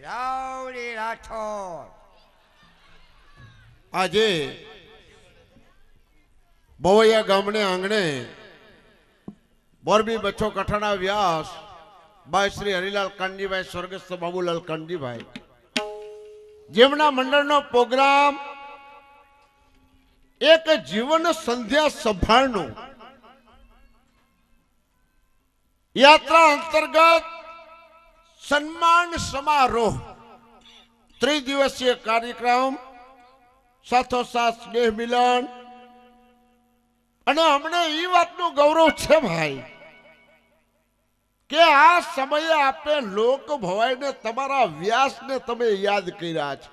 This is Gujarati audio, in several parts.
રાવડી રાઠોડ આજે બોવૈયા ગામને આંગણે મોરબી બચ્ચો કઠાણા વ્યાસ ભાઈ શ્રી હરિલાલ કાનજીભાઈ સ્વર્ગસ્થ બાબુલાલ કાનજીભાઈ જેમના મંડળનો પ્રોગ્રામ એક જીવન સંધ્યા સભાનું યાત્રા અંતર્ગત સન્માન સમારોહ ત્રિદિવસીય કાર્યક્રમ સાથોસાથ સ્નેહ મિલન અને અમને એ વાતનું ગૌરવ છે ભાઈ કે આ સમયે આપે લોક ભવાઈને તમારા વ્યાસને તમે યાદ કર્યા છે.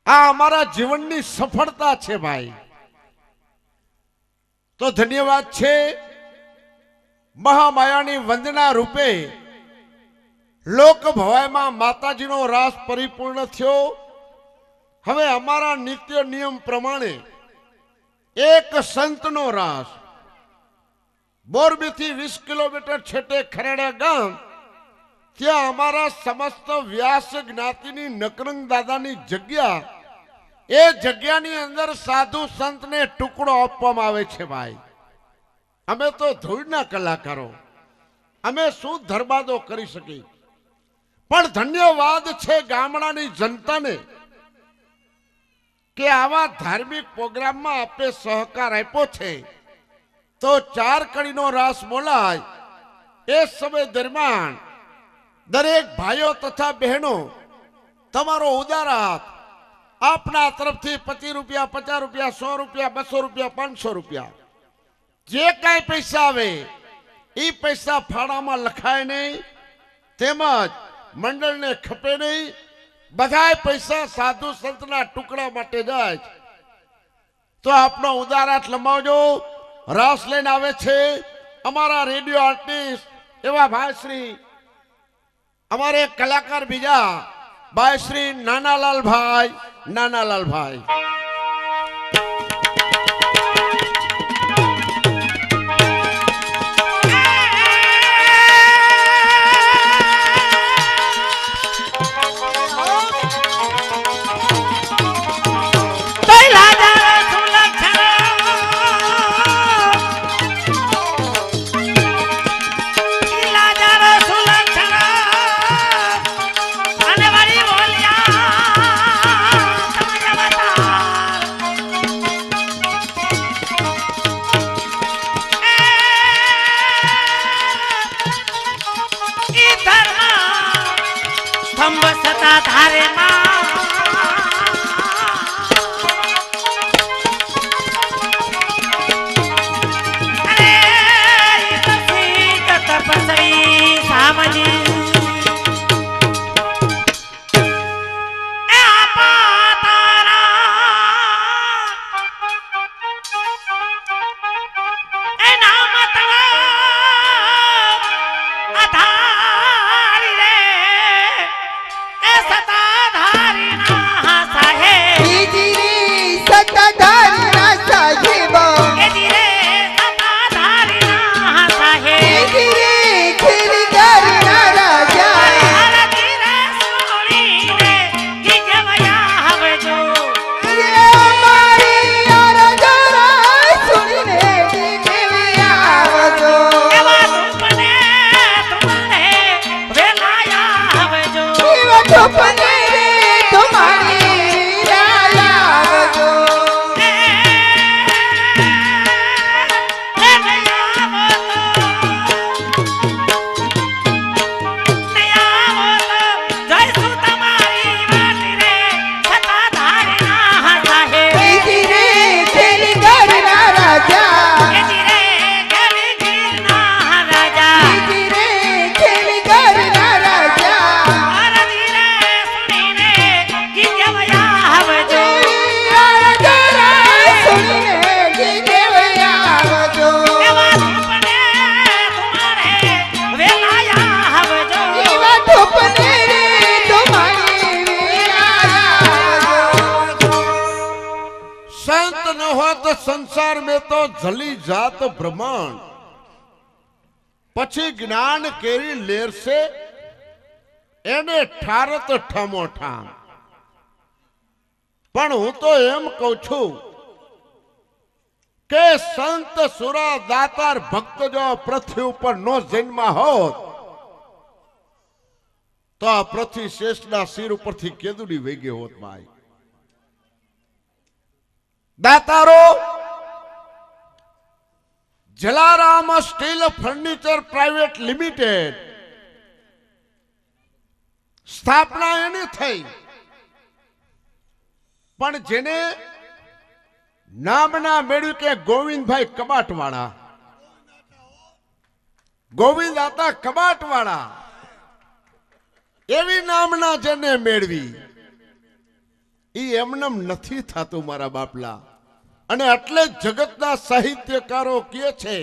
આ અમારા જીવનની સફળતા છે ભાઈ. તો ધન્યવાદ છે. મહામાયાની વંદના રૂપે લોક ભવાઈમાં માતાજીનો રાસ પરિપૂર્ણ થયો. હવે અમારા નિત્ય નિયમ પ્રમાણે એક સંતનો રાસ મોરબીથી 20 કિલોમીટર છેટે ખરેડા ગામ, ત્યાં અમારા સમસ્ત વ્યાસ જ્ઞાતિની નકરંગ દાદાની જગ્યા, એ જગ્યાની અંદર સાધુ સંતને ટુકડો આપવામાં આવે છે ભાઈ. અમે તો ધૂળના કલાકારો, અમે શું ધર્માદો કરી શકી, પણ ધન્યવાદ છે ગામડાની જનતાને કે આવા ધાર્મિક પ્રોગ્રામમાં આપે સહકાર આપ્યો છે. તો 4 કડીનો રાસ બોલાય એ સમય દરમિયાન દરેક ભાઈઓ તથા બહેનો તમારો ઉદાર હાથ આપના તરફથી 25 રૂપિયા, 50 રૂપિયા, 100 રૂપિયા, 200 રૂપિયા, 500 રૂપિયા જે કાંઈ પૈસા આવે એ પૈસા ફાળામાં લખાય નહીં, તેમજ મંડળને ખપે નહીં. બધાય પૈસા સાધુ સંતના ટુકડા માટે જાય. તો આપનો ઉદાર હાથ લંબાવજો. રાસ લઈને આવે છે અમારા રેડિયો આર્ટિસ્ટ એવા ભાઈ શ્રી, અમારે કલાકાર બીજા ભાઈ શ્રી નાનાલાલભાઈ. संसार में तो जली जात ब्रह्मांड, પછી જ્ઞાન કેરી લેર સે એને ઠારત ઠામો ઠામ. પણ હું તો એમ કહું છું કે સંત સુરા દાતાર ભક્ત જો પૃથ્વી ઉપર નો જન્મ હોત તો આ પૃથ્વી શેષના શિર ઉપરથી કેદુડી વહી ગયો હોત ભાઈ. દાતારો Jalaram steel furniture private limited સ્થાપના એની થઈ, પણ જેને નામના મેળવ્યું કે ગોવિંદભાઈ કબાટવાળા, ગોવિંદ આતા કબાટવાળા એવી નામના જેને મેળવી, ઈ એમનેમ નથી થતું મારા બાપલા. અને એટલે જગતના સાહિત્યકારો કહે છે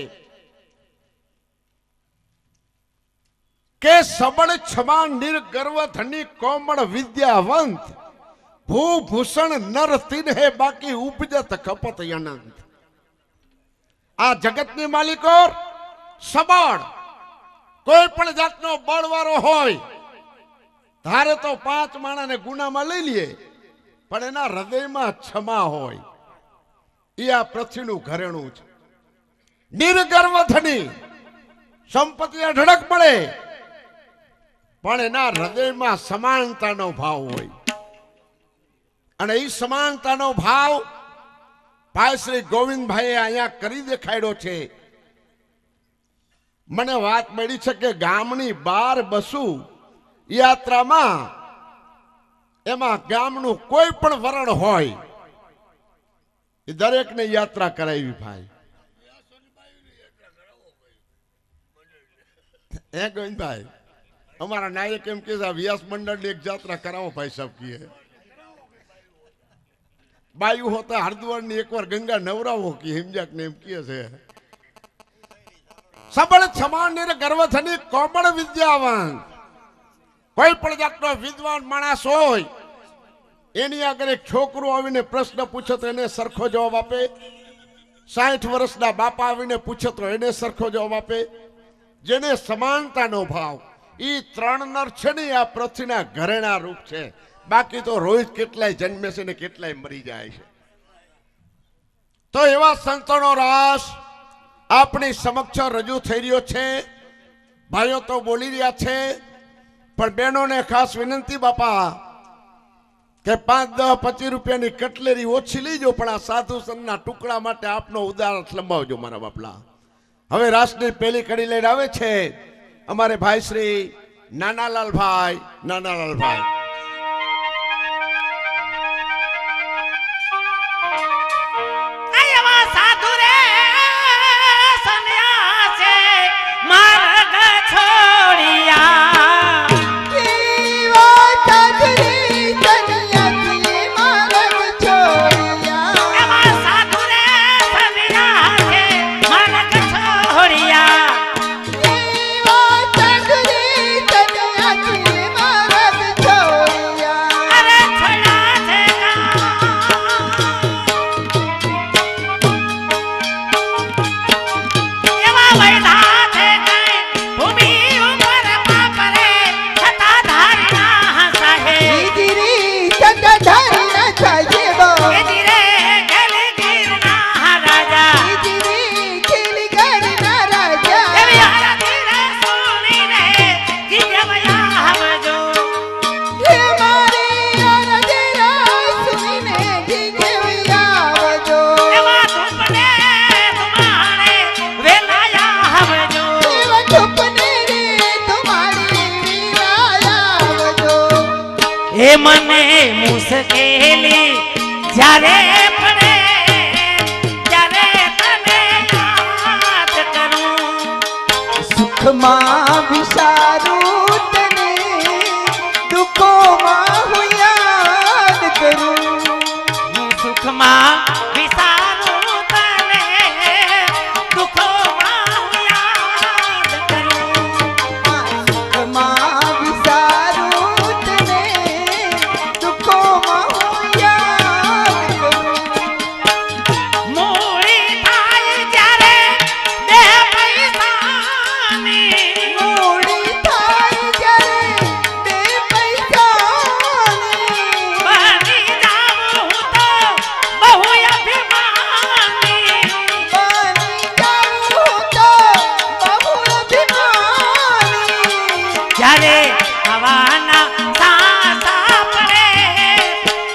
કે સબળ છમા નિર્ગર્વ ધની કોમળ વિદ્યાવંત ભૂભૂષણ નર તીન હે બાકી ઉપજત કપત અનંત. આ જગતની માલિકો સબળ કોઈ પણ જાતનો બળવાળો હોય ધારે તો 5 માણાને ગુનામાં લઈ લે, પણ એના હૃદયમાં ક્ષમા હોય. એ આ પૃથ્વીનું ઘરેણું છે. નિર્ગર્વ ધની સંપત્તિ અઢળક મળે, પણ એના હૃદયમાં સમાનતાનો ભાવ હોય. અને એ સમાનતાનો ભાવ ભાઈ શ્રી ગોવિંદભાઈએ અહીંયા કરી દેખાડ્યો છે. મને વાત મળી છે કે ગામની 12 બસુ યાત્રામાં એમાં ગામનું કોઈ પણ વરણ હોય એ દરેકને યાત્રા કરાવી ભાઈ. હે ગોવિંદભાઈ, અમારા નાયક એમ કે વ્યાસ મંડળની એક યાત્રા કરાવો ભાઈ સાહેબ કીએ. બાયુ હોતા હરદ્વારની એકવાર ગંગા નવરાવો કે હિમજાક ને એમ કહે છે. સબળ સમાન ગર્વધની કોમળ વિદ્યાવાન કોઈ પણ જાતનો વિદ્વાન માણસ હોય એની આગળ એક છોકરો આવીને પ્રશ્ન પૂછે તો એને સરખો જવાબ આપે. 60 વર્ષના બાપા આવીને પૂછે તો એને સરખો જવાબ આપે. જેને સમાનતાનો ભાવ, ઈ 3 નર છે ને આ પૃથ્વીના ઘરેણા રૂપ છે. બાકી તો રોજ કેટલાય જન્મે છે ને કેટલાય મરી જાય છે. તો એવા સંતોનો રાસ આપણી સમક્ષ રજૂ થઈ રહ્યો છે. ભાઈઓ તો બોલી રહ્યા છે, પણ બહેનોને ખાસ વિનંતી બાપા કે 5, 10, 25 રૂપિયાની કટલેરી ઓછી લઈજો, પણ આ સાધુ સંતના ટુકડા માટે આપનો ઉદાહરણ લંબાવજો મારા બાપલા. હવે રાસની પહેલી કડી લઈને આવે છે અમારે ભાઈ શ્રી નાનાલાલભાઈ. મને મુશ્કેલી જ્યારે પડે ત્યારે તને યાદ કરું. સુખમાં વિચારું તને, દુઃખોમાં હું યાદ કરું. સુખમાં વિચારું તને, દુઃખોમાં હું યાદ કરું. સુખમાં વિચારું તને, દુઃખોમાં હું યાદ કરું. મૂડી થાય ત્યારે બે પૈસાની, મૂડી થાય જ્યારે હવાના સાસા પડે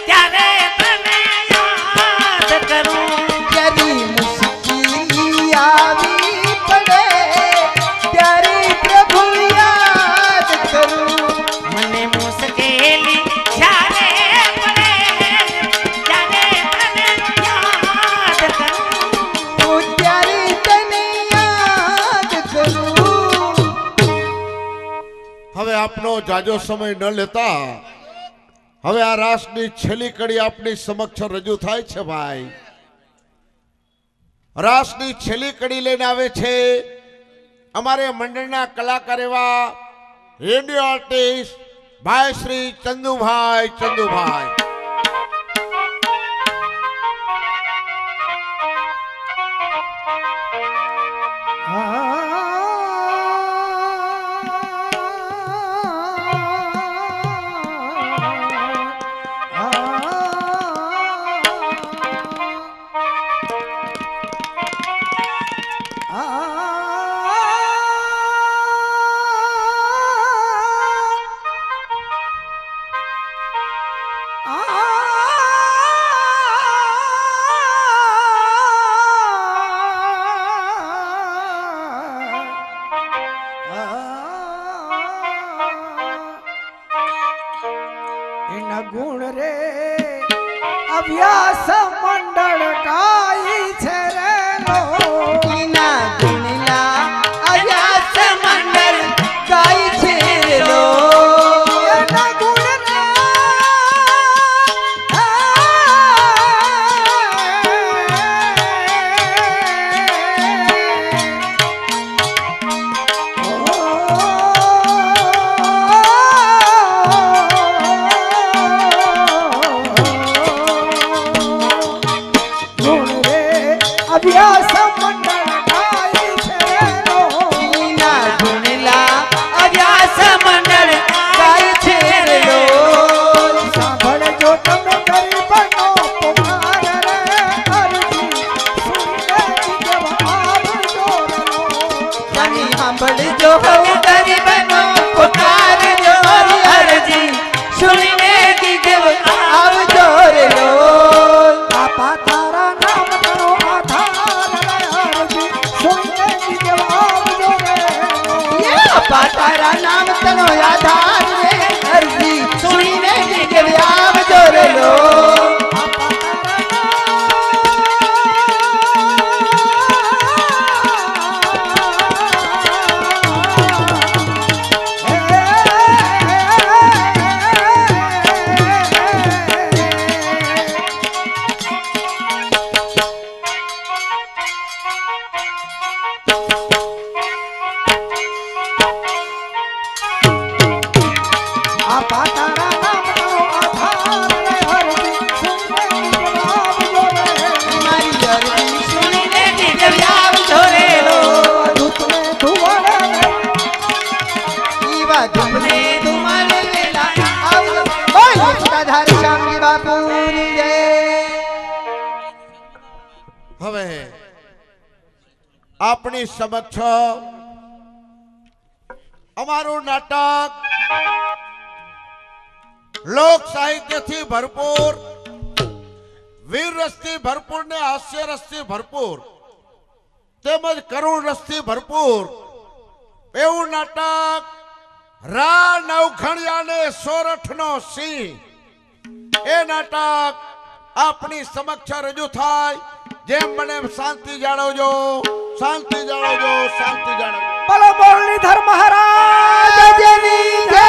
ત્યારે તને યાદ કરું ત્યારે મુશ્કેલી આવી પડે ત્યારે પ્રભુ યાદ કરું મને મુશ્કેલી જ્યારે પડે ત્યારે તને યાદ કરું હું ત્યારે તને યાદ કરું હવે આપનો જાજો સમય ન લેતા હવે આ રાસની છેલ્લી કડી આપની સમક્ષ રજૂ થાય છે ભાઈ. રાસની છેલ્લી કડી લઈને આવે છે અમારે મંડળના કલાકાર એવા રેડિયો આર્ટિસ્ટ ભાઈ શ્રી ચંદુભાઈ. એના ગુણ રે અભ્યાસ મંડળ ગાય છે રે લો એના ગુણલા અભ્યાસ મંડળ ગાય છે લો એના ગુણ રે ગુણ રે અભ્યાસ મંડળ ગાય છે રે લો એના ગુણલા અભ્યાસ મંડળ ગાય છે લો સાંભળજો તમે ગરીબનો પુકાર રે અરજી સુનીને જવાબ જો તને સાંભળજો ગરીબનો પુકાર જો અરજી સુણીને દીધો આવજો રે લો બાપા તારા નામ તનો આધાર રે અરજી સુનીને જવાબ જો બાપા તારા નામ તનો આધાર રે અરજી સુણીને દીધો આવજો રે લો બાપા તારા નામ તનો આધાર રે અરજી સુનીને જવાબ જો મારી અરજી સુણીને દીધો આવજો રે લો દૂતને ધુવડે ઈવા ધુમને ધુમાલ વેલા આવજો બોલ સદાધાર શામજી બાપુની જય હવે આપણી સમક્ષ અમારું નાટક લોક સાહિત્યથી ભરપૂર, વીર રસથી ભરપૂર ને હાસ્ય રસથી ભરપૂર તેમજ કરુણ રસથી ભરપૂર એવું નાટક રા નવખણિયા ને સોરઠનો સિંહ એ નાટક આપણી સમક્ષ રજૂ થાય. જેમ મને શાંતિ જાળવજો. બોલો મુરલીધર મહારાજ જેની જય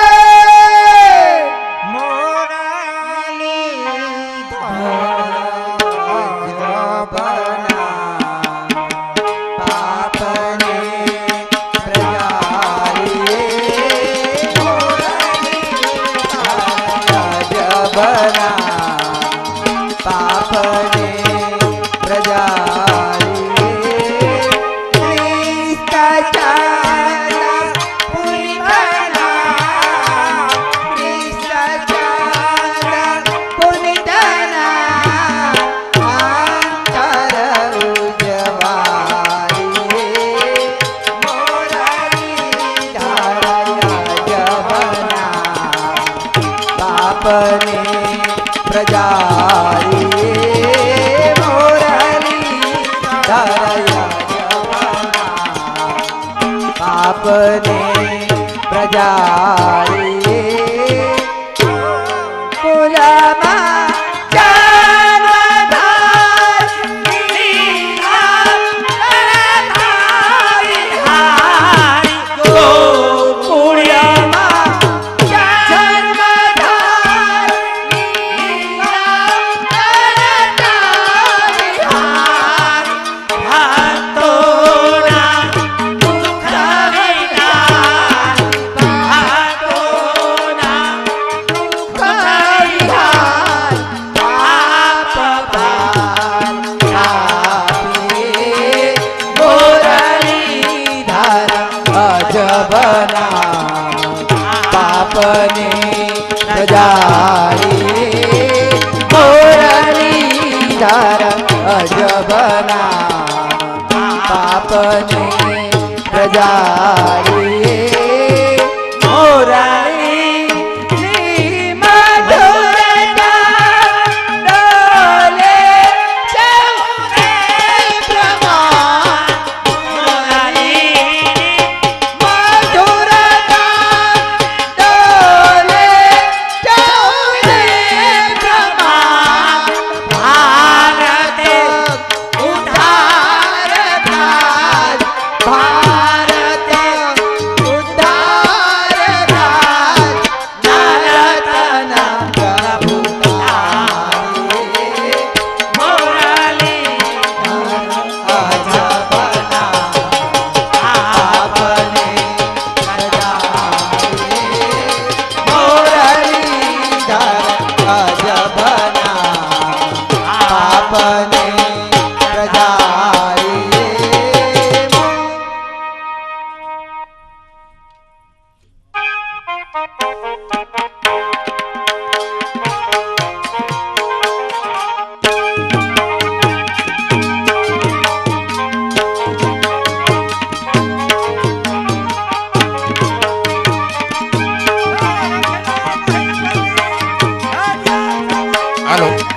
પાપને પ્રજારી મોરલી પાપને પ્રજારી કુલમાં પાપને પ્રજારી મોરલી ધાર અજબના પાપને પ્રજારી મોરલી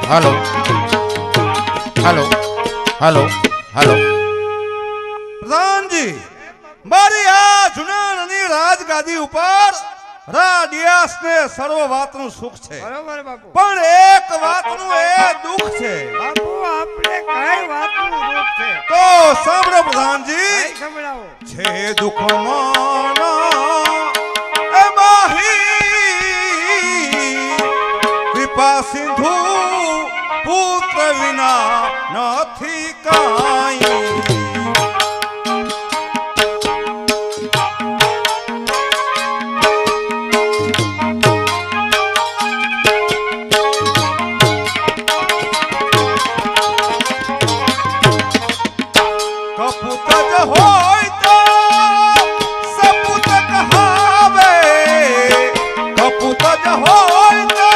હાલો હાલો હાલો હાલો પ્રધાનજી, મારી આ જુનાની રાજગાદી ઉપર રાડિયાસને સર્વ વાતનું સુખ છે, બરોબર બાપુ. પણ એક વાતનું એ દુઃખ છે. બાપુ આપણે કઈ વાતનું દુઃખ છે? તો સાંભળો પ્રધાનજી, કઈ સંભળાવો. છે દુઃખ માના એ માહી કૃપા સિંધુ પુત્ર વિના નથી કાંઈ. કપૂત જ હોય તો સપૂત કહાવે, કપૂત જ હોય તો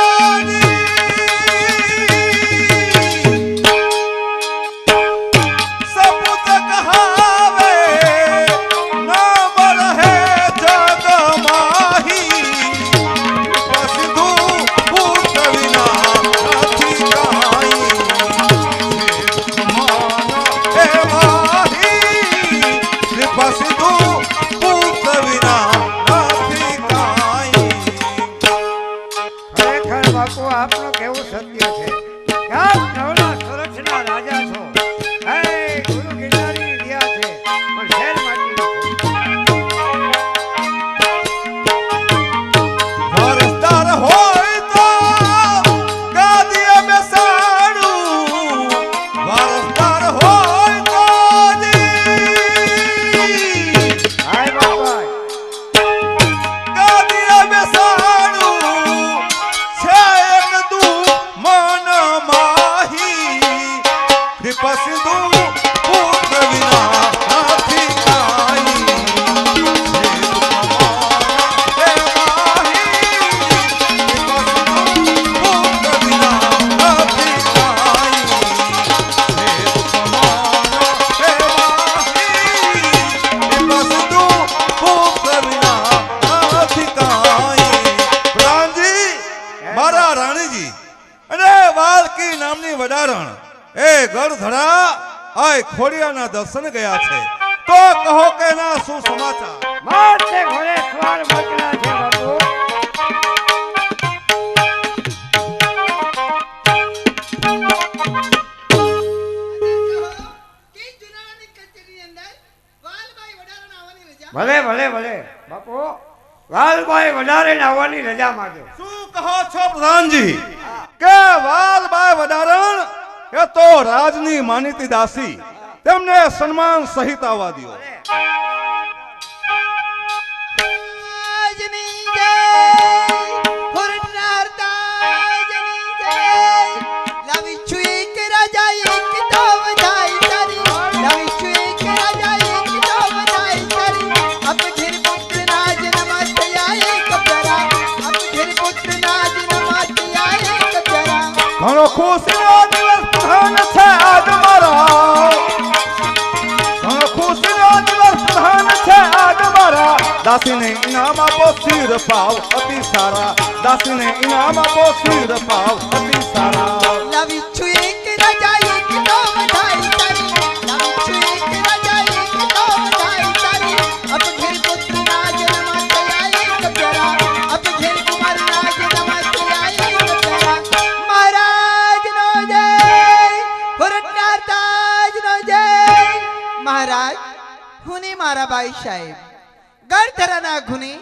સપૂત નામની વડારણ એ ગઢધરા આ ખોડિયાના દર્શન ગયા છે, તો કહો કે ના શું સમાચાર? માટે ઘોડે સવાર મોકલા છે બાપુ. ભલે ભલે ભલે બાપુ, વાલભાઈ વધારે આવવાની રજા માંગે. શું કહો છો પ્રધાનજી કે વાલબાઈ વડારણ એ તો રાજની માનીતી દાસી, તેમને સન્માન સહિત આવવા દો. રાજની જય, હુરનાર તાજની જય. લાવી છું એક રાજા એક તો વધાઈ તારી, લાવી છું એક રાજા એક તો વધાઈ તારી. અબ ઘેર પુત્ર નાજ નમસ્તયા એક પ્યારા, અબ ઘેર પુત્ર નાજ નમસ્તયા એક પ્યારા. ઘણો ખુશીનો દિવસ પ્રધાન છે આજ મારા, ઘણો ખુશીનો દિવસ પ્રધાન છે આજ મારા. દાસીને ઇનામ આપો શિર પાવ અતિ સારા, દાસીને ઇનામ આપો શિર પાવ અતિ સારા. લાવી છું એક રાજા એક તો વધાઈ તારી, લાવી છું એક રાજા એક તો વધાઈ તારી. અબ ઘેર પુત્ર નાજ નમસ્તયા એક પ્યારા, અબ ઘેર કુમાર નાજ નમસ્તયા એક પ્યારા. મહારાજનો જય, હુરનાર તાજનો જય. મહારાજ, હુને મારા ભાઈ સાહેબ ગઢધરાના ગુને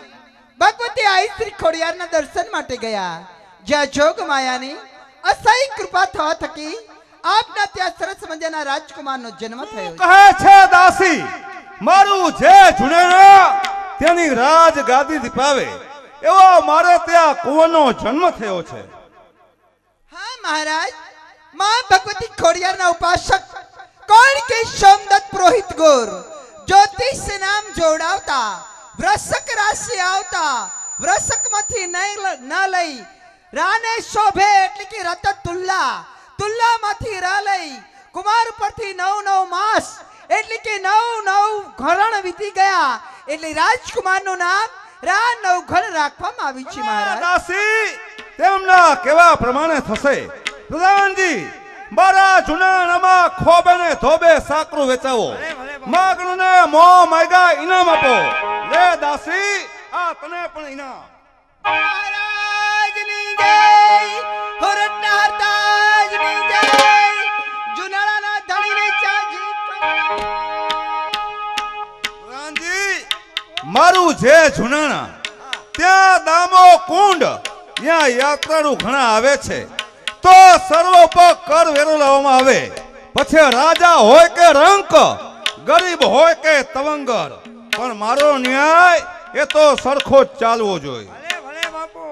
ભગવતી આઈ શ્રી ખોડિયારના દર્શન માટે ગયા, જ્યાં જોગ માયાની અસહ્ય કૃપા થવા થકી આપના ત્યાં સરસ મજાના રાજકુમારનો જન્મ થયો છે. કહે છે દાસી મારું જે જુનેના તેની રાજ ગાદી દીપાવે એવો મારે ત્યાં કુંવરનો જન્મ થયો છે. હા મહારાજ, માં ભગવતી ખોડિયારના ઉપાસક કોણ કે સોમદત્ત પુરોહિત ગોર જ્યોતિષ નામ જોડાવતા વૃષક રાશિ આવતા વૃષકમાંથી ન લઈ રાને શોભે એટલે કે રત તુલ્લા, તુલ્લામાંથી રા લઈ કુમાર પરથી 9 માસ એટલે કે 9 ઘરણ વીતી ગયા, એટલે રાજકુમારનું નામ રા નવઘણ રાખવામાં આવ્યું છે. મહારાજ દાસી તેમના કેવા પ્રમાણે થશે. પ્રધાનજી મારા જુનાનામાં ખોબે ને ધોબે સાકરું વેચાવો, માગણને મો માગ્યા ઇનામ આપો. લે દાસી આ તને પણ ઇનામ. મહારાજની જય, હુરનાર તાજની જય. જુનાળાના ધણીને ચાજી. પ્રધાનજી મારું જે જુનાણા ત્યાં દામો કુંડ ત્યાં યાત્રાળુ ઘણા આવે છે, તો સર્વ પર કર વેરો લાવવામાં આવે. પછી રાજા હોય કે રંક, ગરીબ હોય કે તવંગર, પણ મારો ન્યાય એ તો સરખો જ ચાલવો જોઈએ. ભલે ભલે બાપુ,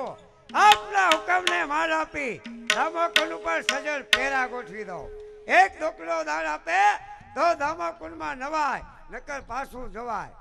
આપના હુકમને માન આપી દામોકુંડ ઉપર સજળ ફેરા ગોઠવી દો. એક ડોકલો દાન આપે તો દામોકુંડમાં નવાય, નકર પાછું જવાય.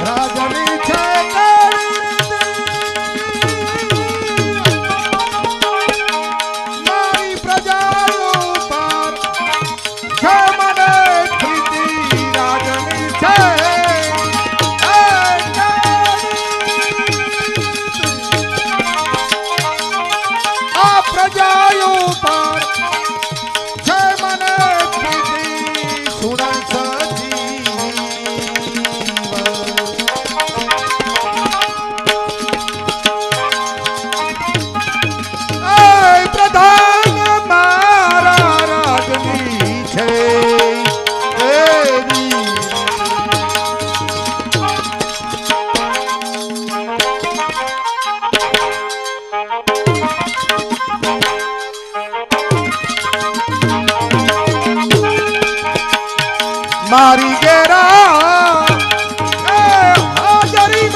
રાજની છે મારી પ્રજા ઉપર છે મને પ્રીતિ. રાજની છે આ પ્રજા ઉપર છે મને પ્રીતિ. સુરલ પ્રધાન મારા રાજની છે એવી. મારી ઘેરા હાજરી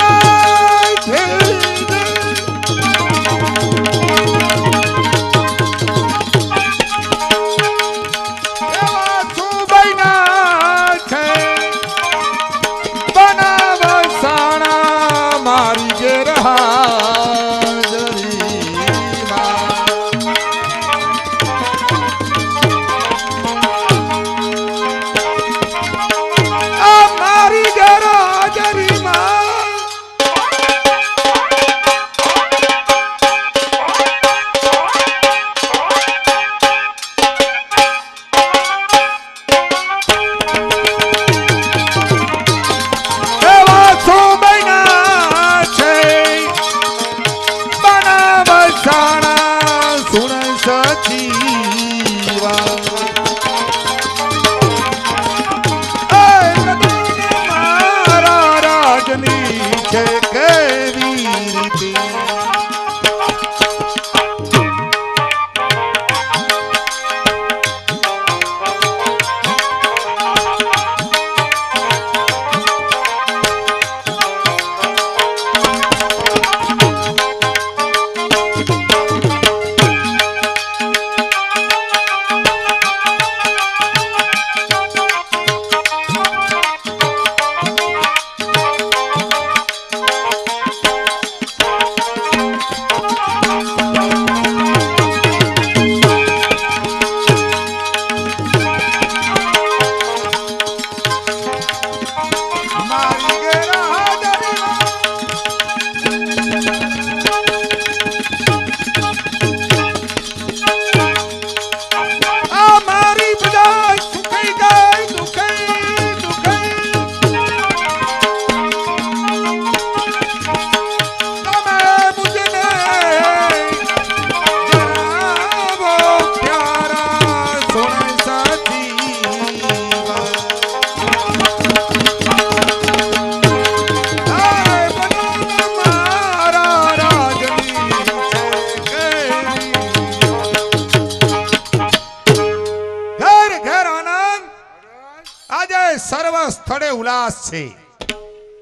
આંગણે ઉલ્લાસ છે.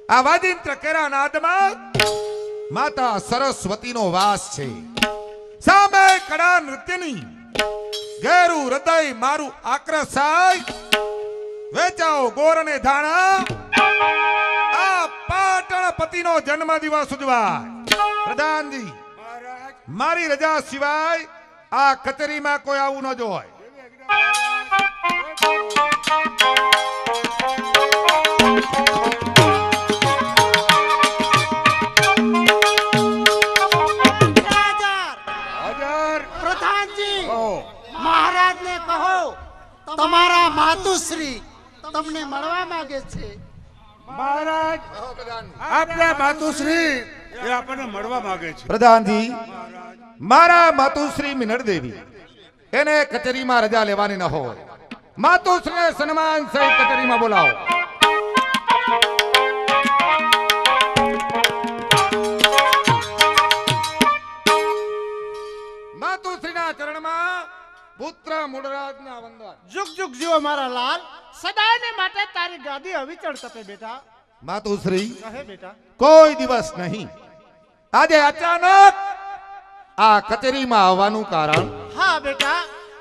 આ વાજિંત્ર કેરા નાદમાં માતા સરસ્વતીનો વાસ છે. સામે કડા નૃત્યની ઘેરું હૃદય મારું આક્રસાય. વેચાઓ ગોર અને ધાણા આ પાટણ પતિનો જન્મદિવસ ઉજવાય. પ્રધાનજી, મારી રજા સિવાય આ કચેરીમાં કોઈ આવું ન જોય. પ્રધાનજી, મહારાજને કહો તમારા માતુશ્રી તમને મળવા માંગે છે. મહારાજ, આપના માતુશ્રી એ આપણને મળવા માંગે છે. પ્રધાનજી, મારા માતુશ્રી મિનળ દેવી એને કચેરીમાં રજા લેવાની ન હોય. માતુશ્રીને સન્માન સહિત કચેરીમાં બોલાવો. માતુશ્રીના ચરણમાં પુત્ર મૂળરાજના વંદન. જુગ જુગ જીવો મારા લાલ, સદાયને માટે તારી ગાદી અવિચળ તપે બેટા. માતુશ્રી, કહે બેટા. કોઈ દિવસ નહીં, આજે અચાનક આ કચેરીમાં આવવાનું કારણ? હા બેટા,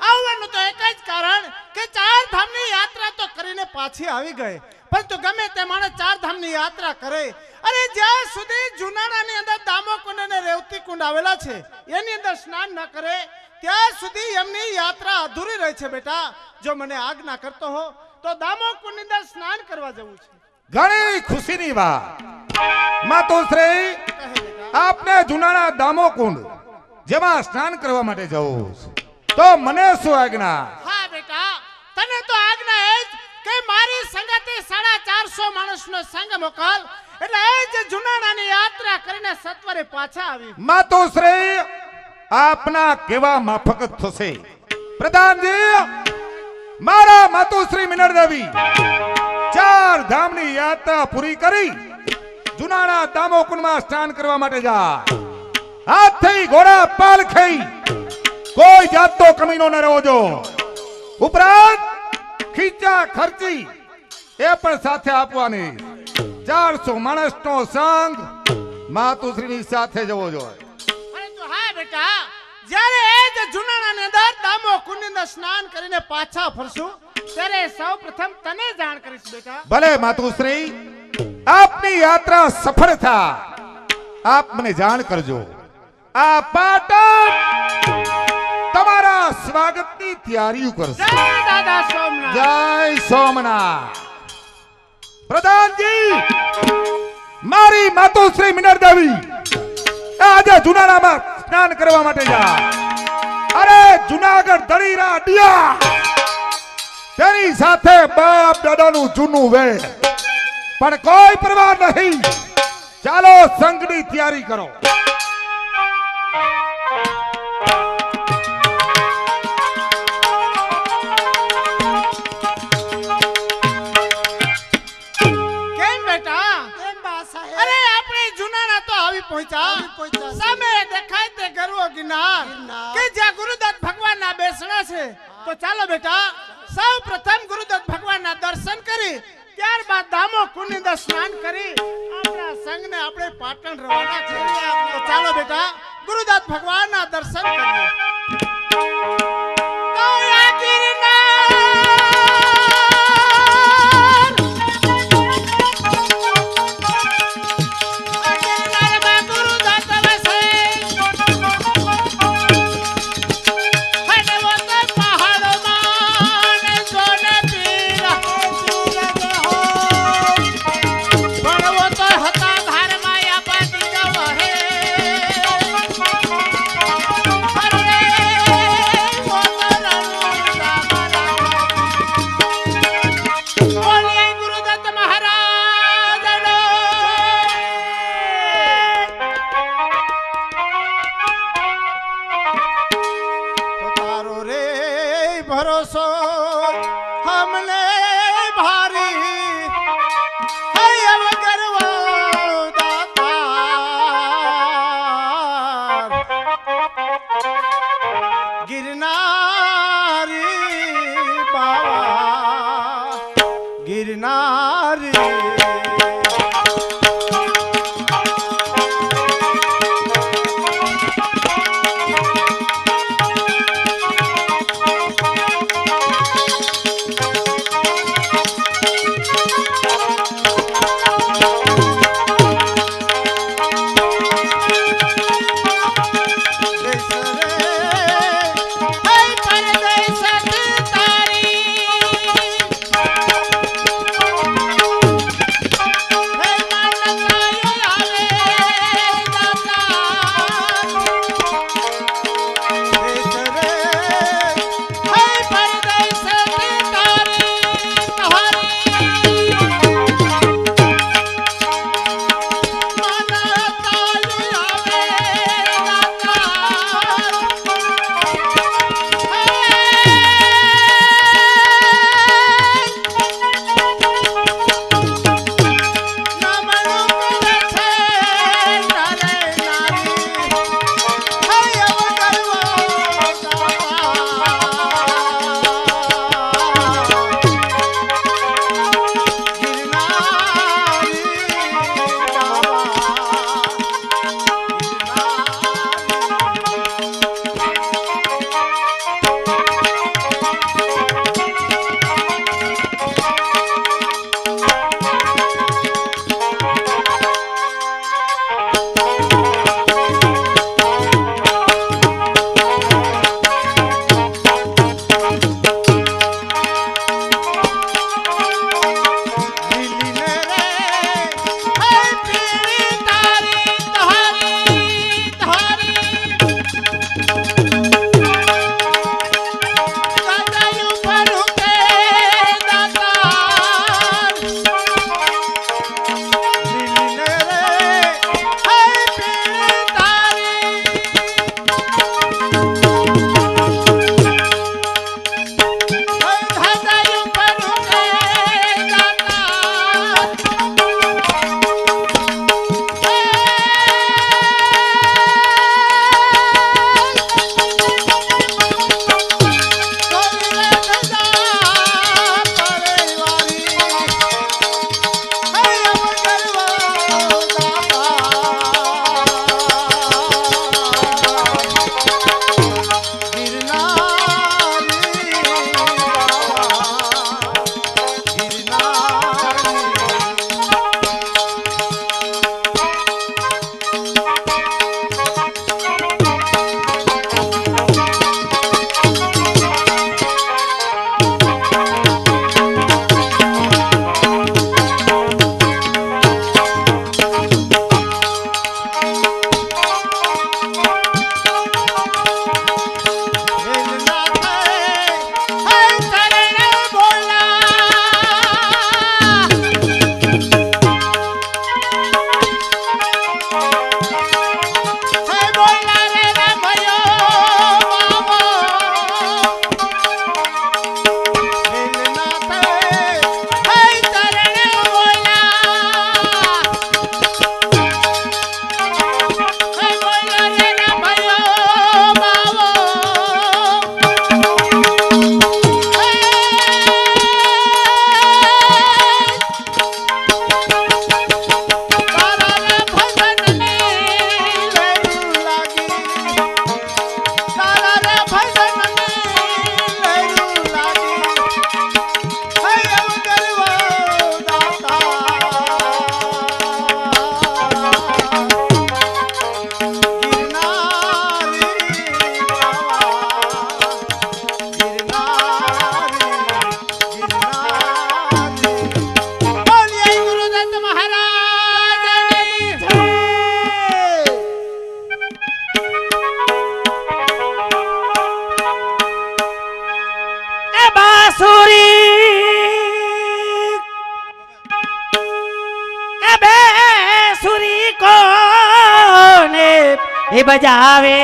આવવાનું તો એક જ કારણ કે ચાર ધામની યાત્રા તો કરીને પાછી આવી ગઈ, પરંતુ ગમે તે માણસ ચાર ધામની યાત્રા કરે અને જ્યાં સુધી જુનાણાની અંદર દામોકુંડ અને રેવતી કુંડ આવેલા છે એની અંદર સ્નાન ન કરે ત્યાં સુધી એમની યાત્રા અધૂરી રહે છે. બેટા, જો મને આજ્ઞા કરતો હો તો દામોકુંડની અંદર સ્નાન કરવા જવું છે. ઘણી ખુશીની વાત. માતુશ્રી, આપને જુનાણા દામોકુંડ જેમાં સ્નાન કરવા માટે જવું છે, તો મને શું આજ્ઞા? હા બેટા, તને તો આજ્ઞા એ જ કે મારી સંગતે 450 માણસનો સંગ મોકલ, એટલે એ જ જુનાણાની યાત્રા કરીને સત્વરે પાછા આવી. માતુશ્રી, આપના કેવા માફક થશે. પ્રધાનજી, મારા માતુશ્રી મિનળ દેવી 4 ધામની યાત્રા પૂરી કરી જુનાણા દામોકુંડમાં સ્નાન કરવા માટે જાય. હાથથી ઘોડા પાલખી કોઈ જાતનો કમીનો ન રહેવો. ઉપરાંત ખીચા ખર્ચી એ પણ સાથે આપવાની. 400 માણસનો સંગ માતુશ્રીની સાથે જવો જોઈએ. પરંતુ હા બેટા, જ્યારે એ જ જુનાણાની અંદર દામોકુંડની અંદર સ્નાન કરીને પાછા ફરશું ત્યારે સૌપ્રથમ તને જાણ કરીશ બેટા. ભલે માતુશ્રી, આપની યાત્રા સફળ થાય આપ મને જાણ કરજો. આ પાટણ તમારા સ્વાગતની તૈયારીઓ કરશે. જય દાદા સોમનાથ. જય સોમનાથ. પ્રધાનજી, મારી માતુશ્રી મિનળ દેવી આજે જુનાણામાં સ્નાન કરવા માટે જાય. અરે જુનાગઢ ધણીરા ડિયા તેની સાથે બાપ દાદાનું જૂનું વેર, પણ કોઈ પરવા નહીં. ચાલો સંઘની તૈયારી કરો. કેમ બેટા? અરે આપણે જુનાણા તો આવી પહોંચ્યા. સામે દેખાય તે ગરવો ગિરનાર કે જ્યાં ગુરુદત્ત ભગવાનના બેસણા છે. તો ચાલો બેટા, સૌ પ્રથમ ગુરુદત્ત ભગવાનના દર્શન કરી ત્યારબાદ દામોકુંડની અંદર સ્નાન કરી આપણા સંઘને આપણે પાટણ રવાના કરીએ. તો ચાલો બેટા, ગુરુદત્ત ભગવાનના દર્શન કરીએ. તો આ ગિરનાર ભરોસો હમને ભારી હૈ વગરવો દાતાર ગિરનારી બાવા ગિરનારી બજાવે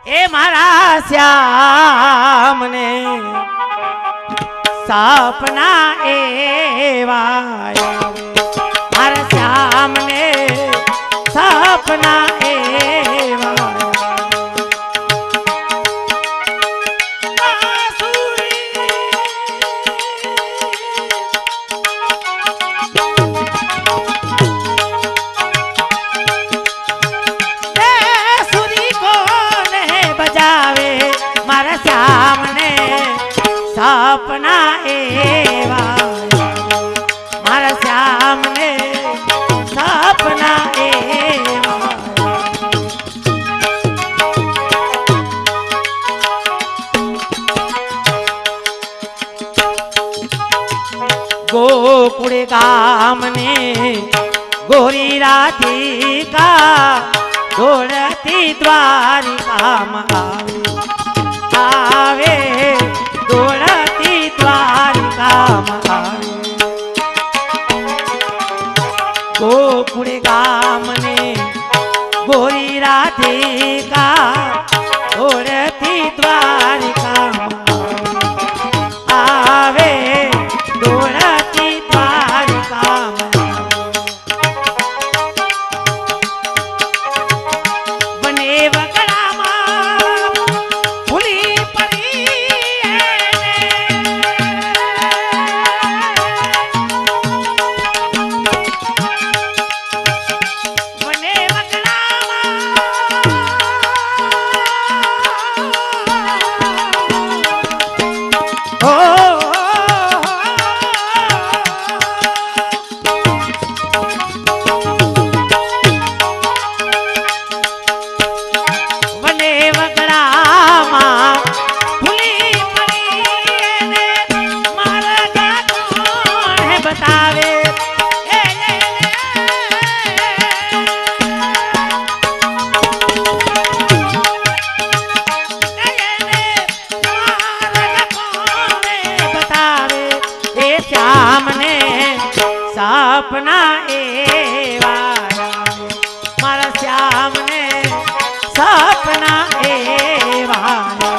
એ મારા શ્યામને સપના એવા આવે. મારા શ્યામને સપના એવા આવે. સુરી કોને બજાવે મારા શ્યામને સપના એવા મારા શ્યામને સપના એવા. ગોકુળ ગામને ગોરી રાધિકા દોડતી દ્વારિકામાં આવે દોડતી દ્વારિકામાં આવે. ગોકુળ ગામને ગોરી રાધિકા દોડતી દ્વારિકામાં આવે દોડતી દ્વારિકામાં. બને વગડામાં ભૂલી પડી એને. બને વગડામાં ભૂલી પડી એને. મારા ગાંઠોને બતાવે એ લે લે. બતાવે એ શ્યામને સપના એવા આવે. મારા શ્યામને સપના એવા આવે.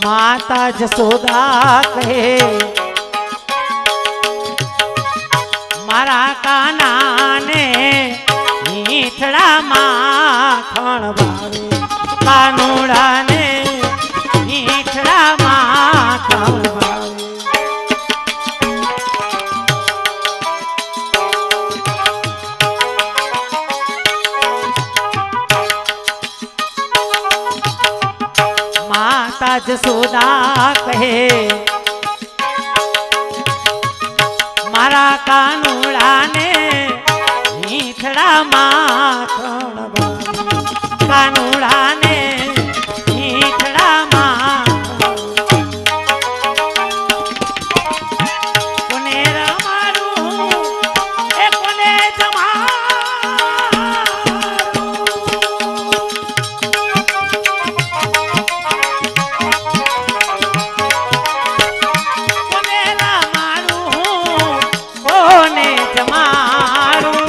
માતા જશોદા કહે મારા કાનાને મીઠડા માખણ ભાવે. કાનુડાને મીઠડા માખણ ભાવે. માતા જશોદા કહે મારા કાનુડાને મીઠડા માખણ ભાવે. કાનુડાને મીઠડા માખણ. કોને રમાડું એ કોને જમાડું. કોને રમાડું કોને જમાડું.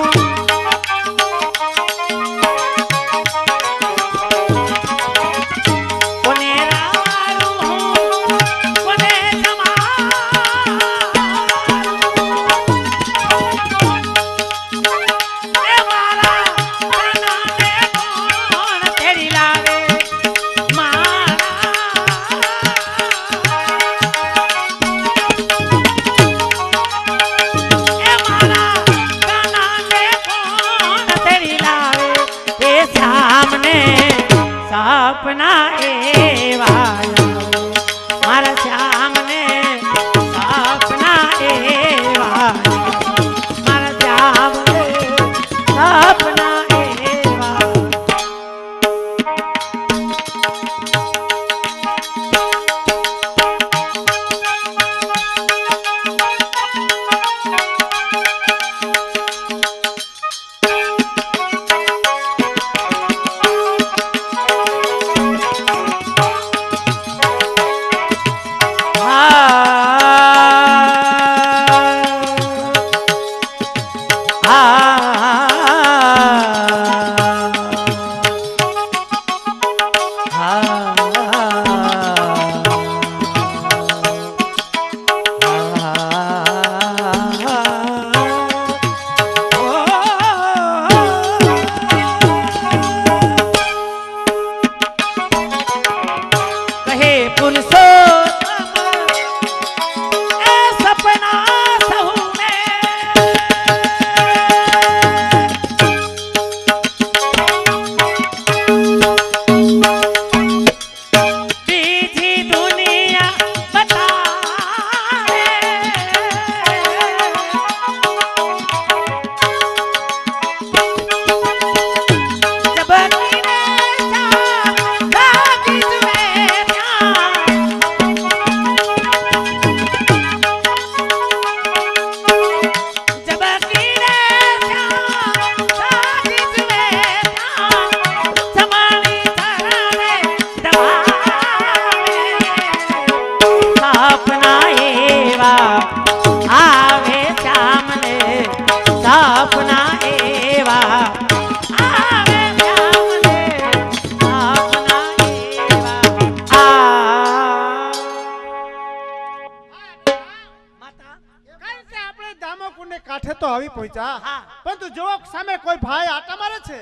દામોકુંડને કાંઠે તો આવી પહોંચ્યા હા. પરંતુ જો સામે કોઈ ભાઈ આટા મારે છે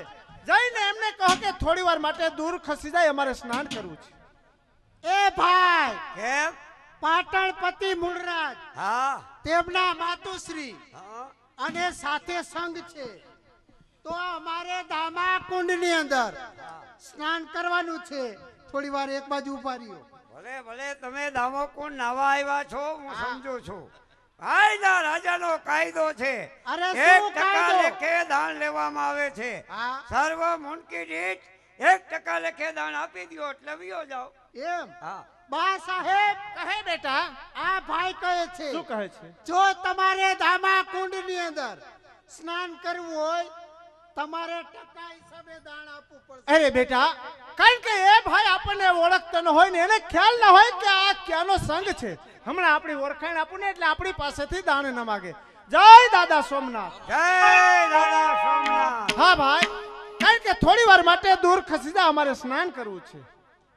જઈને એમને કહો કે થોડી વાર માટે દૂર ખસી જાય, અમારે સ્નાન કરવું છે. એ ભાઈ કેમ? પાટણપતિ મૂળરાજ હા તેમના માતુશ્રી હા અને સાથે સંઘ છે, તો અમારે દામા કુંડની અંદર સ્નાન કરવાનું છે. થોડી વાર એક બાજુ ઉભા રહ્યો. ભલે ભલે તમે દામોકુંડ નાવા આવ્યા છો, હું સમજુ છું. ભાઈના રાજાનો કાયદો છે, અરે શું 1% કાયદો? લેખે દાન લેવામાં આવે છે. હા. સર્વ મુનકી દીઠ 1% લેખે દાન આપી દ્યો એટલે વિયો જાઓ. એમ હા બા સાહેબ કહે બેટા, આ ભાઈ કહે છે શું કહે છે? જો તમારે દામા કુંડની અંદર સ્નાન કરવું હોય તમારે ટકા હિસાબે દાન આપવું પડશે. અરે બેટા, કારણ કે એ ભાઈ આપણને ઓળખતો ન હોય ને એને ખ્યાલ ના હોય કે આ ક્યાંનો સંઘ છે. હમણાં આપણી ઓળખાણ આપું ને એટલે આપણી પાસેથી દાન ન માગે. જય દાદા સોમનાથ. જય દાદા સોમનાથ. હા ભાઈ, કારણ કે થોડી વાર માટે દૂર ખસી જા, અમારે સ્નાન કરવું છે.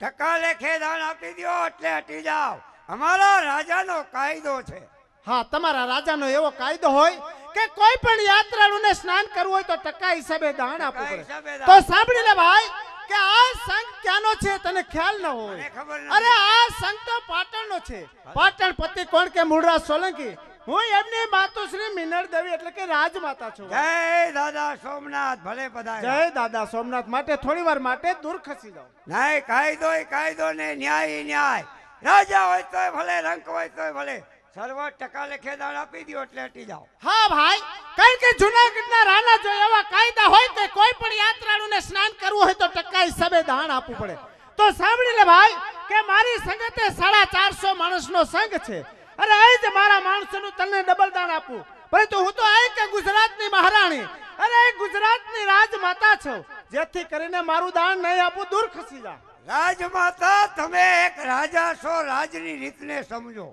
ટકા લેખે દાન આપી દ્યો એટલે હટી જાઓ. અમારા રાજાનો કાયદો છે. હા, તમારા રાજાનો એવો કાયદો હોય કે કોઈ પણ યાત્રાળુને સ્નાન કરવું હોય તો ટકા હિસાબે દાન આપવું ટકા પડે. હિસાબે દાન. તો સાંભળી લે ભાઈ કે આ સંઘ ક્યાંનો છે તને ખ્યાલ ન હોય. મને ખબર નથી. અરે આ સંઘ તો પાટણનો છે. પાટણ પતિ કોણ કે મૂળરાજ સોલંકી. હું એમની માતુશ્રી મિનળ દેવી એટલે કે રાજમાતા છું. જય દાદા સોમનાથ. ભલે પધાર્યા. જય દાદા સોમનાથ. માટે થોડી વાર માટે દૂર ખસી જાઓ. નહીં, કાયદો ય કાયદો ને ન્યાય ય ન્યાય. રાજા હોય તોય ભલે, રંક હોય તોય ભલે, સર્વ ટકા લેખે દાન આપી દ્યો એટલે હટી જાઓ. હા ભાઈ, કારણ કે જૂનાગઢના રાણા જો એવા કાયદા હોય કે કોઈ પણ યાત્રાળુને સ્નાન કરવું હોય તો ટકા હિસાબે દાન આપવું પડે. તો સાંભળી લે ભાઈ કે મારી સંગતે 450 માણસનો સંઘ છે. અરે અહીં જ મારા માણસોનું તને ડબલ દાન આપું, પરંતુ હું તો અહીં કે ગુજરાતની મહારાણી, અરે ગુજરાતની રાજમાતા છું, જેથી કરીને મારું દાન નહીં આપું, દૂર ખસી જા. રાજમાતા, તમે એક રાજા છો, રાજની રીતને સમજો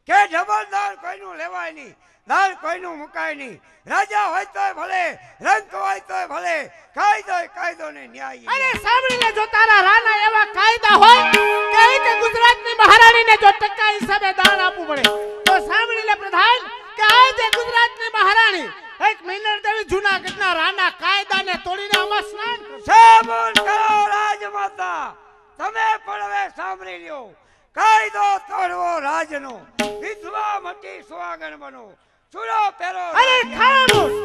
કે ડબલ દાન કોઈનું લેવાય નહીં, દાન કોઈનું મુકાય નહીં. રાજા હોય તોય ભલે, રંક હોય તોય ભલે, કાયદો ય કાયદો ને ન્યાય ય અરે ન્યાય. સાંભળી લે, જો તારા રાણા એવા કાયદા હોય કે અહીં કે ગુજરાતની મહારાણીને જો ટકા હિસાબે દાન આપવું પડે, તો સાંભળી લે પ્રધાન કે આ જે ગુજરાતની મહારાણી એક મિનળ દેવી જૂનાગઢના રાણા કાયદાને તોડીને આમાં સ્નાન કરશે. સાબુન કરો રાજમાતા. તમે પણ હવે સાંભળી લ્યો, કાયદો તોડવો રાજનો, વિધવા મટી સુહાગણ બનો, ચૂડો પહેરો. અરે ખામોશ!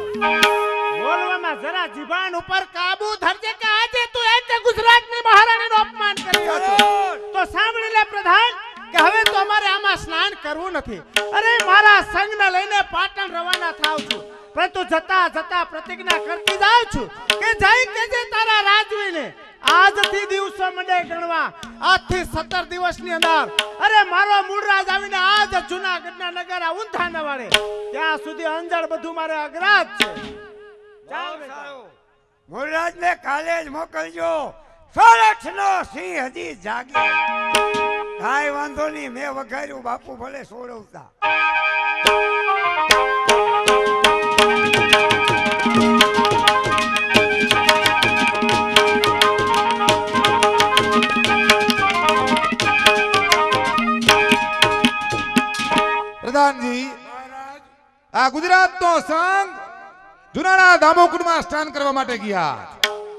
બોલવામાં જરા જીભાન ઉપર કાબુ ધરજે કે આજે તું એક ગુજરાતની મહારાણીનું અપમાન કરી રહ્યો છો. તો સાંભળી લે પ્રધાન કે હવે તો અમારે આમાં સ્નાન કરવું નથી. અરે મારા સંઘને લઈને પાટણ રવાના થાવ છું, પરંતુ જતા જતા પ્રતિજ્ઞા કરતી જાઉં છું કે જઈ કે જે તારા રાજવીને આજથી દિવસો મંડે ગણવા. આજથી 17 દિવસની અંદર અરે મારો મૂળરાજ આવીને આજ જૂનાગઢના નગર ઊંધા ન વાળે ત્યાં સુધી અંજળ બધું મારે અગ્રાજ છે. બહુ સારું. મૂળરાજને કાલે જ મોકલજો. સોરઠનો સિંહ હજી જાગે. કાંઈ વાંધો નહીં, મેં વઘાર્યું, બાપુ ભલે સોડવતા. પ્રધાનજી, આ ગુજરાતનો સંઘ જુનાના દામોકુંડમાં સ્નાન કરવા માટે ગયા.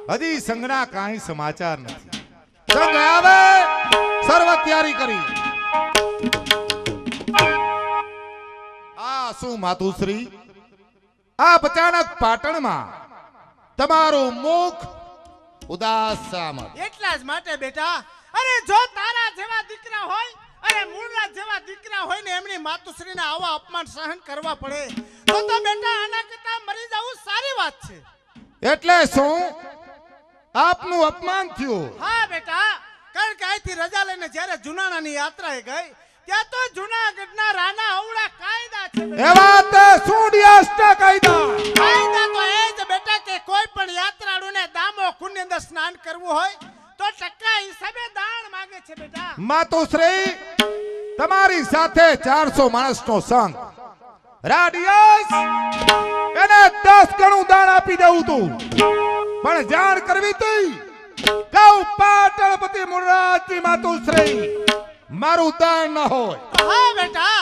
હજી સંઘના કાંઈ સમાચાર નથી. સંઘ આવે સર્વ તૈયારી કરી. આ શું માતુશ્રી, આપ અચાનક પાટણમાં તમારું મુખ ઉદાસ શા માટે? એટલા જ માટે બેટા, અરે જો તારા જેવા દીકરા હોય, અરે મૂળરાજ જેવા દીકરા હોય ને એમની માતુશ્રીને આવા અપમાન સહન કરવા પડે તો બેટા આના કરતા મરી જવું સારી વાત છે. એટલે શું આપનું અપમાન થયું? હા બેટા, કારણ કે અહીંથી રજા લઈને જ્યારે જુનાણાની યાત્રાએ ગઈ ત્યાં તો જુનાગઢના રાણા અવળા કાયદા છે. એવા તે શું ડિયાસ્ટા કાયદા? કાયદા તો એ જ બેટા કે કોઈ પણ યાત્રાળુને દામોકુંડની અંદર સ્નાન કરવું હોય તો ટકા હિસાબે દાન માંગે છે બેટા. માતુશ્રી, તમારી સાથે 400 માણસનો સંઘ, રાડિયસ એને 10 ગણું દાન આપી દેવું તું, પણ જાણ કરવી તી કઉ પાટણપતિ મૂળરાજની માતુશ્રી મારું દાન ન હોય. હા બેટા,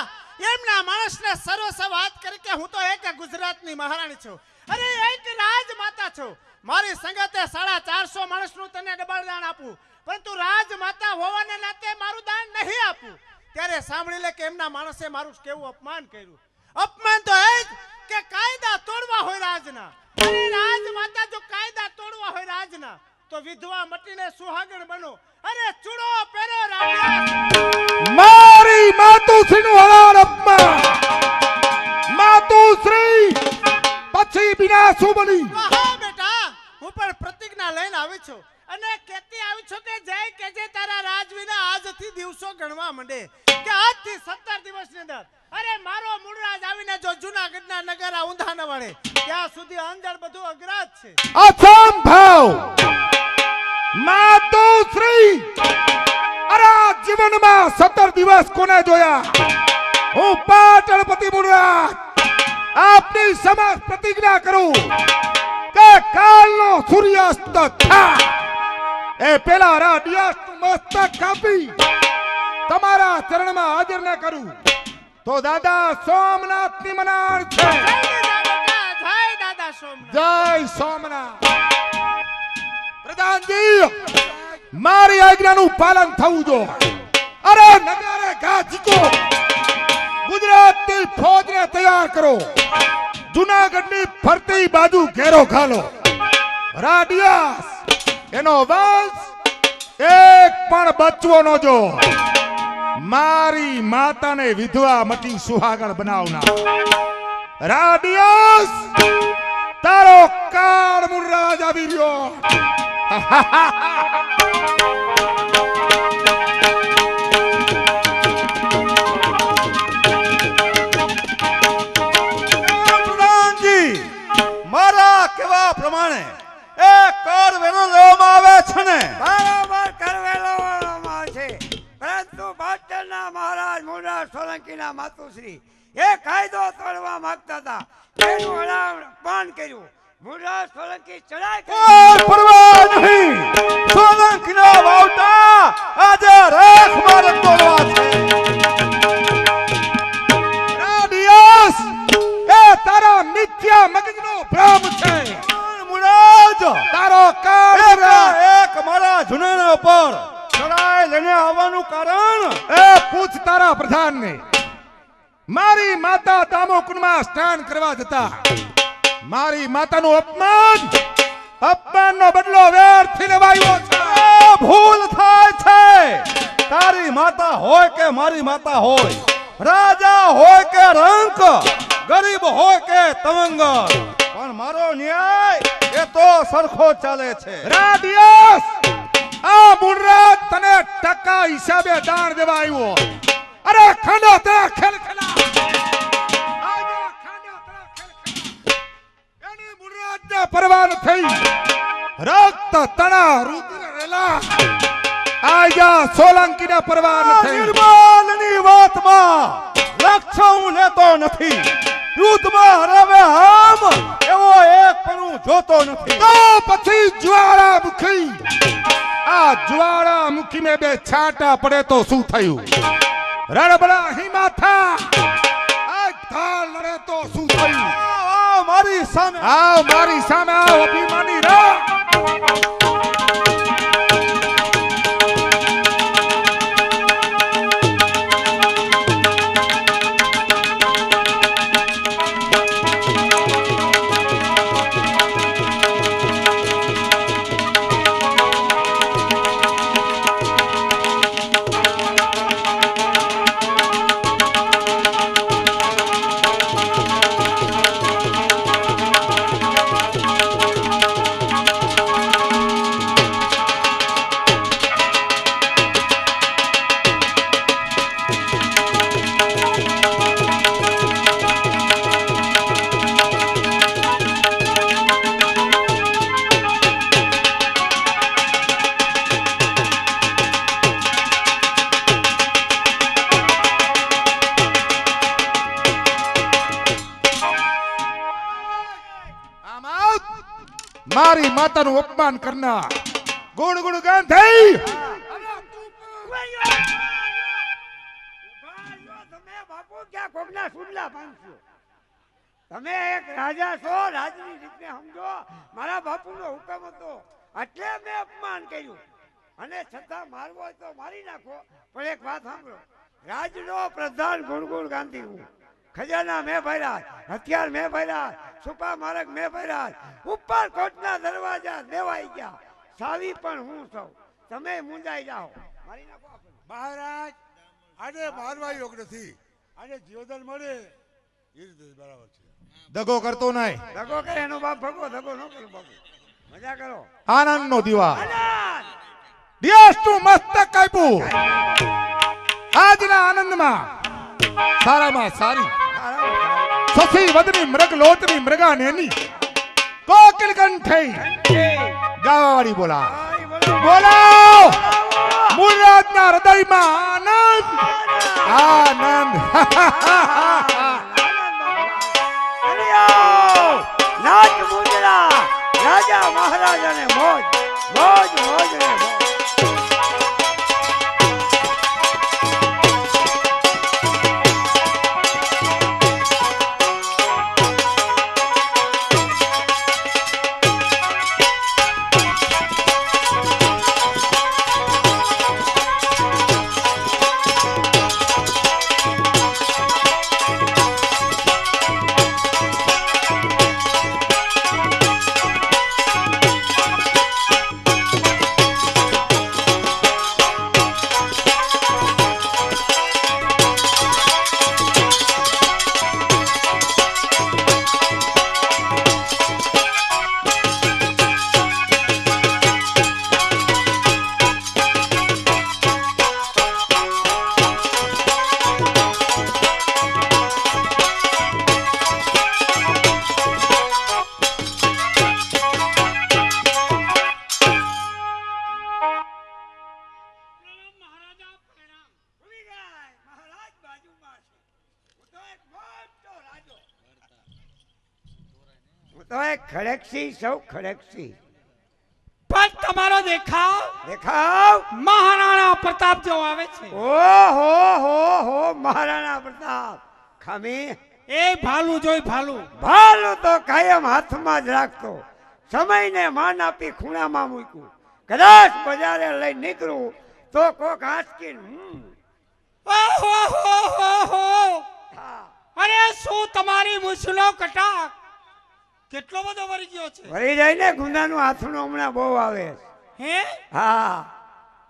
એમના માણસને સર્વસ્વ વાત કરી કે કે હું તો એક ગુજરાતની મહારાણી છું, અરે એક રાજમાતા છું. મારી સંગતે 450 માણસનું તને ડબલ દાન આપું, પરંતુ રાજમાતા હોવાને નાતે મારું દાન નહીં આપું. ત્યારે સાંભળી લે કે એમના માણસે મારું કેવું અપમાન કર્યું. અપમાન તો એ જ કે કાયદા તોડવા હોય રાજના. અરે રાજમાતા જો કાયદા તોડવા હોય રાજના, તો વિધવા મટીને સુહાગણ બનો. અરે ચૂડો પહેરો રાજા. મારી માતુશ્રીનું હળાર અપમાન. માતુશ્રી પછી વિના શું બની? હા બેટા, હું પણ પ્રતિજ્ઞા લઈને આવી છું અને કહેતી આવી છું કે જય કે જે તારા રાજ વિના આજથી દિવસો ગણવા માંડે, કે આજથી 17 દિવસની અંદર અરે મારો મૂળરાજ આવીને જો જૂનાગઢના નગરા ઊંધા ન વળે ત્યાં સુધી અંજળ બધું અગ્રાજ છે. અસંભવ. માતુશ્રી અરે જીવનમાં 17 દિવસ કોને જોયા? હું પાટણપતિ મૂળરાજ આપની સમક્ષ પ્રતિજ્ઞા કરું કે કાલનો સૂર્યાસ્ત થાય એ પેલા રાડિયાસનું મસ્તક કાપી તમારા ચરણમાં હાજર ન કરું તો દાદા સોમનાથની મનાણ છે. જય દાદા સોમનાથ. જય સોમનાથ. પ્રધાનજી, મારી આજ્ઞાનું પાલન થવું જોઈએ. અરે નગારે ગાજીકો ગુજરાતની ફૌજને તૈયાર કરો. જૂનાગઢની ફરતી બાજુ ઘેરો ઘાલો. રાડિયાસ એનો વંશ એક પણ બચવો ન જો. મારી માતાને વિધવા મટી સુહાગણ બનાવનાર. રાડિયાસ તારો કાળ મૂળરાજ આવી રહ્યો. પ્રધાનજી, મારા કહેવા પ્રમાણે એ કર વેરો લેવામાં આવે છે ને? બરાબર કરવેલો લેવામાં આવશે, પરંતુ પાટણના મહારાજ મૂળરાજ સોલંકીના માતુશ્રી એ કાયદો તોડવા માંગતા હતા. એનું અપમાન કર્યું. મૂળરાજ સોલંકી ચડાઈ કોઈ પરવા નહીં. સોલંકીના વાવટા આજે રેખ મારે તોડવા છે. રાડિયાસ એ તારા મિથ્યા મગજનો ભ્રમ છે. મુરાજ, તારો કાળ એક મારા જુનાના પર ચડાઈ લઈને આવવાનું કારણ એ પૂછ તારા પ્રધાનને. મારી માતા દામોકુંડમાં સ્નાન કરવા જતા મારી માતાનું અપમાનનો બદલો વેરથી લેવાયો છે. ભૂલ થાય છે. તારી માતા હોય કે મારી માતા હોય, રાજા હોય કે રંક, ગરીબ હોય કે તવંગર, પણ મારો ન્યાય એ તો સરખો ચાલે છે. રાડિયાસ, આ મૂળરાજ તને ટકા હિસાબે દાન દેવા આવ્યો. અરે ખાંડો તે ખેલખેલા. એની મૂળરાજને પરવા નથી. રક્ત તણા રુધિર રેલા આજા સોલંકીને પરવા નથી. નિર્મલની વાતમાં લક્ષ્ય હું લેતો નથી. યુદ્ધમાં હરાવે આમ એવો એક પણ હું જોતો નથી. તો પછી જ્વાળામુખી. આ જ્વાળામુખી મેં બે છાંટા પડે તો શું થયું? રણબડા હિમાથા આ ઢાલ લડે તો શું થયું? મારી સામે આવ, મારી સામે આવ, અભિમાની રા. મારી માતાનું અપમાન કરનાર ગુણ ગુણ ગાન થઈ. તમે બાપુ ક્યાં કોકના સુડલા બાંધશો? તમે એક રાજા છો, રાજની રીતને સમજો. મારા બાપુનો હુકમ હતો એટલે મેં અપમાન કર્યું, અને છતાં મારવો હોય તો મારી નાખો. પણ એક વાત સાંભળો, રાજનો પ્રધાન ગુણગુણ ગાંધી હું. ખજાના મેં ભર્યા, હથિયાર મેં ભર્યા, છુપા માર્ગ મેં ભર્યા, ઉપર કોટના દરવાજા દેવાઈ ગયા, સાવી પણ હું છું. તમે મુંજાઈ જાઓ, મારી નાખો આપણને. મહારાજ આજે મારવા યોગ નથી, આજે જીવદલ મળે એ રીતે બરાબર છે. દગો કરતો નહીં, દગો કરે એનો બાપ ભગો, દગો ન કરો બાપુ. મજા કરો. આનંદ નો દીવા આનંદ! દિયાસનું મસ્તક આપ્યું. આજના આનંદમાં સારામાં સારી સસી વદની મૃગ લોચની મૃગા નેની કોકિલ કંઠઈ ગાવાવાળી બોલા બોલો. મૂળરાજના હૃદયમાં આનંદ આનંદ. નાચ મુંદરા, રાજા મહારાજાને મોજ મોજ મોજ ને મોજ. તો એક ખડેકસી સૌ ખડેકસી. પણ તમારો દેખાવ દેખાવ મહારાણા પ્રતાપ જેવો આવે છે. ઓહો મહારાણા પ્રતાપ. ખામી એ ભાલું જોઈ ભાલું. ભાલું તો કાયમ હાથમાં જ રાખતો, સમયને માન આપી ખૂણામાં મૂક્યું. કદાચ બજારે લઈ નીકળું તો કોક હાચકીને હા. અરે શું તમારી મુસલો કટાક કેટલો બધો વરી ગયો છે. વળી જાય ને, ગુંદાનું આથણું હમણાં બહુ આવે. હે હા,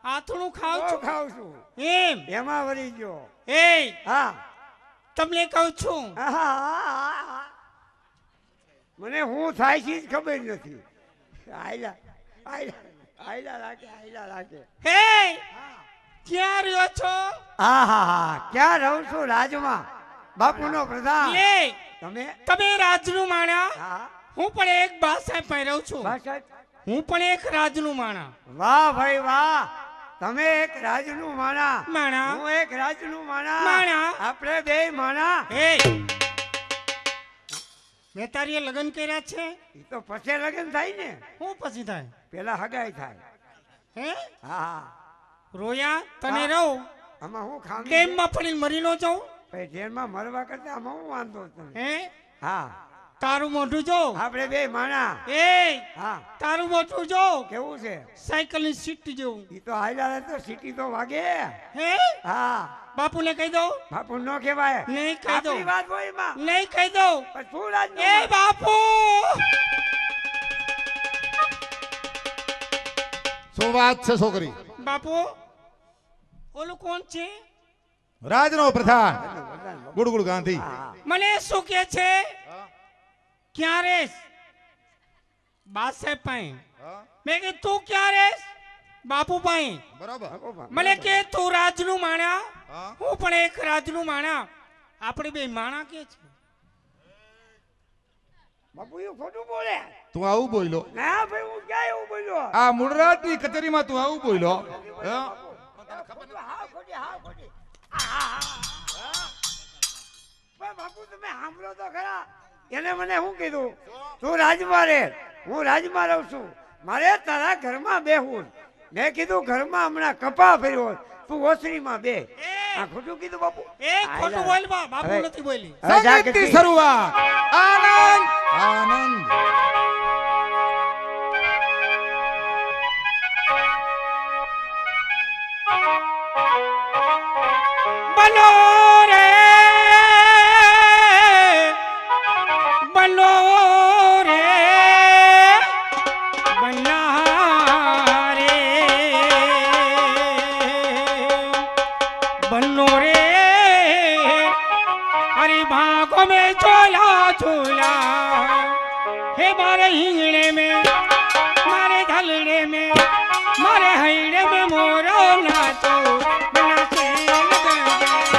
આથણું ખાવ બહુ છું ખાઉં છું. એમ. એમાં વળી ગયો. એ હા તમને કહું છું આહા. મને હું થાય છે જ ખબર નથી. આયલા આયલા આયલા રાખે. હે ક્યાં રહ્યો છો? આહા, ક્યાં રહું છું? રાજમાં, બાપુનો પ્રધાન. એ તમે રાજનું માણા, હા હું પણ એક બાસાઈ પર રહું છું. બસ જ. હું પણ એક રાજનું માણા. વાહ ભાઈ વાહ, તમે એક રાજનું માણા, માણા. હું એક રાજનું માણા. માણા. આપણે બે માણા. હે મેં તારીએ લગ્ન કર્યા છે. ઈ તો પછી લગ્ન થાય ને, હું પછી થાય? પેલા હગાઈ થાય. હે હા, રોયા તને હા. રહું આમાં હું ખામી છે? ડેમમાં પડીને મરી ન જાઉં. ભાઈ જેલમાં મરવા કરતા આમાં હું વાંધો તને? હે હા, તારું મોઢું જો. આપણે બે માણા. એ હા, તારું મોઢું જો કેવું છે? સાયકલ ની સીટ જેવું. ઈ તો હાલ્યા તો સીટી તો વાગે. હે હા, બાપુને કહી દઉં? બાપુ નો કહેવાય. નહીં કહી દઉં. આપણી વાત હોય એમાં. નહીં કહી દઉં. પણ તું રાજનો એ બાપુ શું વાત છે છોકરી? બાપુ ઓલું કોણ છે? રાજનો પ્રધાન ગુડગુડ ગાંધી. હા, મને શું કે છે? ક્યાં રેસ? બાસે પાઈ. મેં કીધું તું ક્યાં રેસ? બાપુ પાઈ. બરાબર. મને કે તું રાજનું માણા, હા. હું પણ એક રાજનું માણા. આપણે બે માણા કે છે. બાપુ એ ખોટું બોલે. તું આવું બોલ્યો? ના ભાઈ, હું ક્યાં એવું બોલ્યો? આ મૂળરાજની કચેરીમાં તું આવું બોલ્યો? હા? હા, ખોટી, હા, ખોટી. હા. પણ બાપુ તમે સાંભળો તો ખરા. એને મને શું કીધું? તું રાજમાં રહે, હું રાજમાં રહું છું, મારે તારા ઘરમાં બેહવું. મેં કીધું ઘરમાં હમણાં કપા ફેર્યો, તું ઓસરીમાં બે. એ આ ખોટું કીધું બાપુ એ ખોટું બોલ બા, બાપુ હવે- નથી બોલી. હવે જા કે સંગીતની કી. શરૂઆત આનંદ આનંદ બનો રે બનો રે બના રે બનો રે अरे भागों में झोला झोला हे मारे हिंगड़े में मारे धलड़े में मारे हईड़े में मोरो नाचो बिना चैन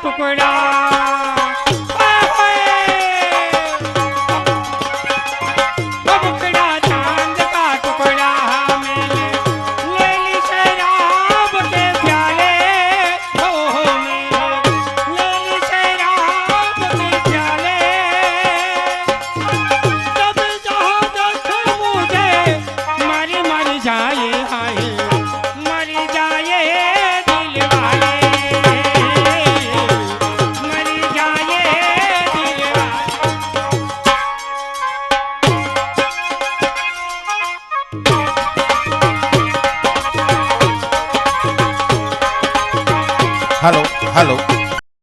टुकड़ा मुकड़ा चांद का टुकड़ा मैंने ले ली शराब के प्याले हो मैंने ले ली शराब के प्याले जब जहाँ देख मुझे मरी मरी जाए हाय मरी जाए दिल वाले मरी जाए दिल वाले हेलो हेलो